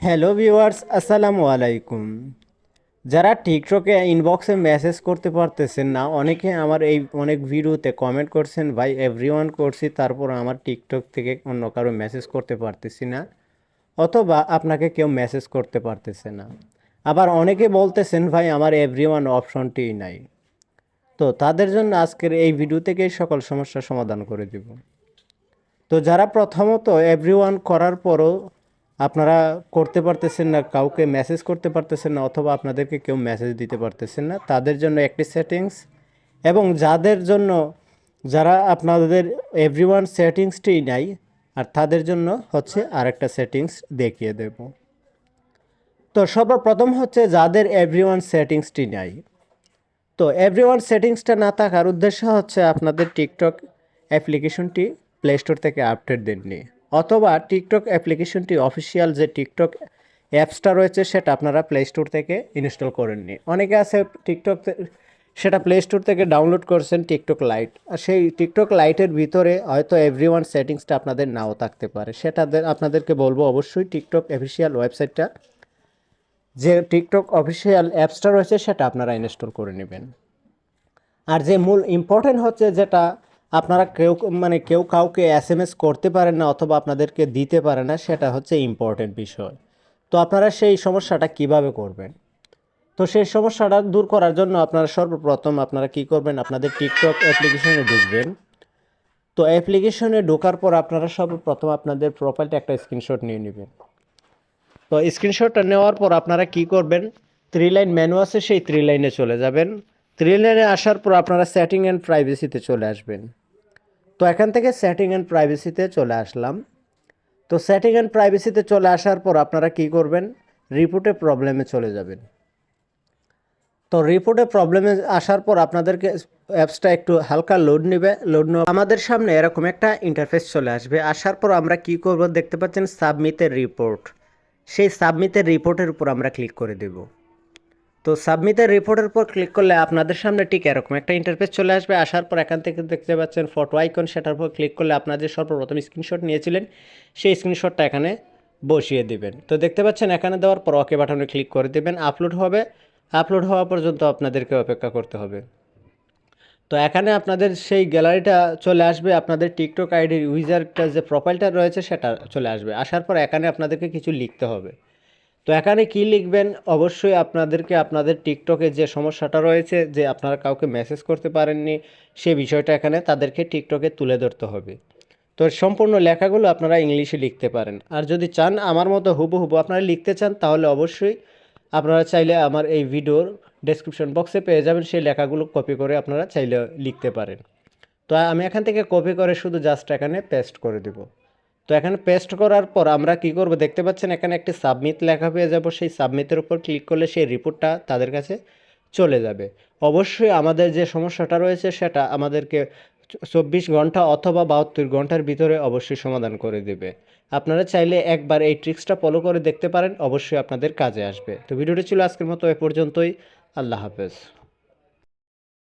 Hello viewers, আসসালামু আলাইকুম। যারা টিকটকে ইনবক্সে মেসেজ করতে পারতেছেন না, অনেকে আমার এই অনেক ভিডিওতে কমেন্ট করছেন, ভাই এভরিওয়ান করছি তারপর আমার টিকটক থেকে অন্য কারো মেসেজ করতে পারতেছি না, অথবা আপনাকে কেউ মেসেজ করতে পারতেছে না। আবার অনেকে বলতেছেন, ভাই আমার এভরিওয়ান অপশনটিই নাই। তো তাদের জন্য আজকের এই ভিডিও থেকে সকল সমস্যার সমাধান করে দিব। তো যারা প্রথমত এভরিওয়ান করার পরও আপনারা করতে পারতেছেন না, কাউকে মেসেজ করতে পারতেছেন না, অথবা আপনাদেরকে কেউ মেসেজ দিতে পারতেছেন না, তাদের জন্য একটি সেটিংস, এবং যারা আপনাদের এভরিওয়ান সেটিংসটি নাই আর তাদের জন্য হচ্ছে আরেকটা সেটিংস দেখিয়ে দেব। তো সর্বপ্রথম হচ্ছে যাদের এভরিওয়ান সেটিংসটি নাই। তো এভরিওয়ান সেটিংসটা না থাকার উদ্দেশ্য হচ্ছে আপনাদের টিকটক অ্যাপ্লিকেশনটি প্লে স্টোর থেকে আপডেট দেননি, অথবা টিকটক অ্যাপ্লিকেশনটি অফিসিয়াল যে টিকটক অ্যাপসটা রয়েছে সেটা আপনারা প্লে স্টোর থেকে ইনস্টল করেননি। অনেকে আছে টিকটক সেটা প্লে স্টোর থেকে ডাউনলোড করছেন টিকটক লাইট, আর সেই টিকটক লাইটের ভিতরে হয়তো এভরিওয়ান সেটিংসটা আপনাদের নাও থাকতে পারে। সেটা আপনাদেরকে বলবো অবশ্যই টিকটক অফিসিয়াল ওয়েবসাইটটা, যে টিকটক অফিসিয়াল অ্যাপসটা রয়েছে সেটা আপনারা ইনস্টল করে নেবেন। আর যে মূল ইম্পর্টেন্ট হচ্ছে যেটা আপনারা কেউ কাউকে এসএমএস করতে পারেন না অথবা আপনাদেরকে দিতে পারে না, সেটা হচ্ছে ইম্পর্টেন্ট বিষয়। তো আপনারা সেই সমস্যাটা কিভাবে করবেন? তো সেই সমস্যাটা দূর করার জন্য আপনারা সর্বপ্রথম আপনারা কি করবেন, আপনাদের টিকটক অ্যাপ্লিকেশনে ঢুকবেন। তো অ্যাপ্লিকেশনে ঢোকার পর আপনারা সর্বপ্রথম আপনাদের প্রোফাইলটা একটা স্ক্রিনশট নিয়ে নেবেন। তো স্ক্রিনশটটা নেওয়ার পর আপনারা কি করবেন, 3 লাইন মেনু আছে, সেই 3 লাইনে চলে যাবেন। 3 লাইনে আসার পর আপনারা সেটিং অ্যান্ড প্রাইভেসিতে চলে আসবেন। তো এখান থেকে সেটিং অ্যান্ড প্রাইভেসিতে চলে আসলাম। তো সেটিং অ্যান্ড প্রাইভেসিতে চলে আসার পর আপনারা কি করবেন, রিপোর্টে প্রবলেমে চলে যাবেন। তো রিপোর্টে প্রবলেমে আসার পর আপনাদেরকে অ্যাপসটা একটু হালকা লোড নেবে। আমাদের সামনে এরকম একটা ইন্টারফেস চলে আসবে। আসার পর আমরা কি করব, দেখতে পাচ্ছেন সাবমিটের রিপোর্ট। সেই সাবমিটের রিপোর্টের উপর আমরা ক্লিক করে দেব। তো সাবমিটের রিপোর্টের উপর ক্লিক করলে আপনাদের সামনে ঠিক এরকম একটা ইন্টারফেস চলে আসবে। আসার পর এখান থেকে দেখতে পাচ্ছেন ফটো আইকন, সেটার উপর ক্লিক করলে আপনাদের সর্বপ্রথম স্ক্রিনশট নিয়েছিলেন সেই স্ক্রিনশটটা এখানে বসিয়ে দিবেন। তো দেখতে পাচ্ছেন এখানে দেওয়ার পর ওকে বাটনে ক্লিক করে দেবেন। আপলোড হবে, আপলোড হওয়া পর্যন্ত আপনাদেরকে অপেক্ষা করতে হবে। তো এখানে আপনাদের সেই গ্যালারিটা চলে আসবে, আপনাদের টিকটক আইডির ইউজারটা যে প্রোফাইলটা রয়েছে সেটা চলে আসবে। আসার পর এখানে আপনাদেরকে কিছু লিখতে হবে। তো এখানে কি লিখবেন, অবশ্যই আপনাদেরকে আপনাদের টিকটকে যে সমস্যাটা রয়েছে, যে আপনারা কাউকে মেসেজ করতে পারেননি, সে বিষয়টা এখানে তাদেরকে টিকটকে তুলে ধরতে হবে। তো সম্পূর্ণ লেখাগুলো আপনারা ইংলিশে লিখতে পারেন। আর যদি চান আমার মতো হুবহু আপনারা লিখতে চান, তাহলে অবশ্যই আপনারা চাইলে আমার এই ভিডিওর ডেসক্রিপশন বক্সে পেয়ে যাবেন, সেই লেখাগুলো কপি করে আপনারা চাইলে লিখতে পারেন। তো আমি এখান থেকে কপি করে শুধু জাস্ট এখানে পেস্ট করে দেব। তো এখানে পেস্ট করার পর আমরা কি করব, দেখতে পাচ্ছেন এখানে একটি সাবমিট লেখা পেয়ে যাব। সেই সাবমিটের উপর ক্লিক করলে সেই রিপোর্টটা তাদের কাছে চলে যাবে। অবশ্যই আমাদের যে সমস্যাটা রয়েছে সেটা আমাদেরকে 24 ঘন্টা অথবা 72 ঘন্টার ভিতরে অবশ্যই সমাধান করে দেবে। আপনারা চাইলে একবার এই ট্রিক্সটা ফলো করে দেখতে পারেন, অবশ্যই আপনাদের কাজে আসবে। তো ভিডিওটি ছিল আজকের মতো এ পর্যন্তই। আল্লাহ হাফেজ।